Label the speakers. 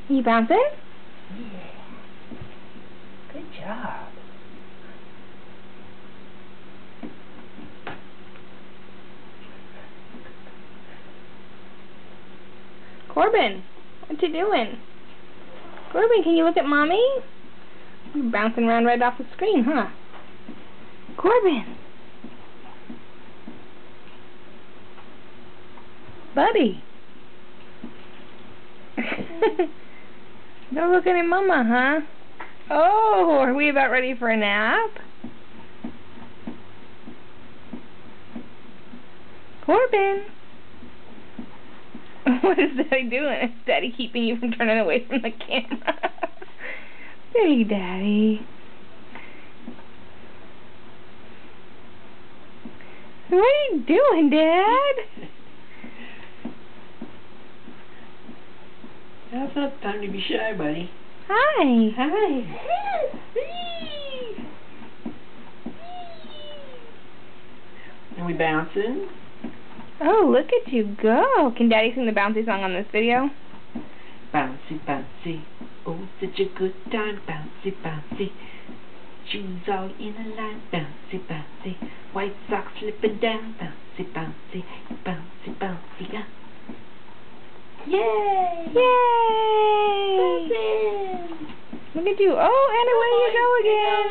Speaker 1: You bouncing?
Speaker 2: Yeah. Good job.
Speaker 1: Corbin, what you doing? Corbin, can you look at Mommy? You're bouncing around right off the screen, huh? Corbin! Buddy! No looking at Mama, huh? Oh, are we about ready for a nap? Corbin! What is Daddy doing? Is Daddy keeping you from turning away from the camera? Silly Daddy. What are you doing, Dad?
Speaker 2: Now it's not time to be shy, buddy.
Speaker 1: Hi.
Speaker 2: Hi. Are we bouncing?
Speaker 1: Oh, look at you go. Can Daddy sing the bouncy song on this video?
Speaker 2: Bouncy, bouncy. Oh, such a good time. Bouncy, bouncy. Shoes all in a line. Bouncy, bouncy. White socks slipping down. Bouncy, bouncy. Bouncy, bouncy. Yeah. Yay!
Speaker 1: Yay!
Speaker 2: Bouncing!
Speaker 1: Look at you. Oh, Anna, where you go again?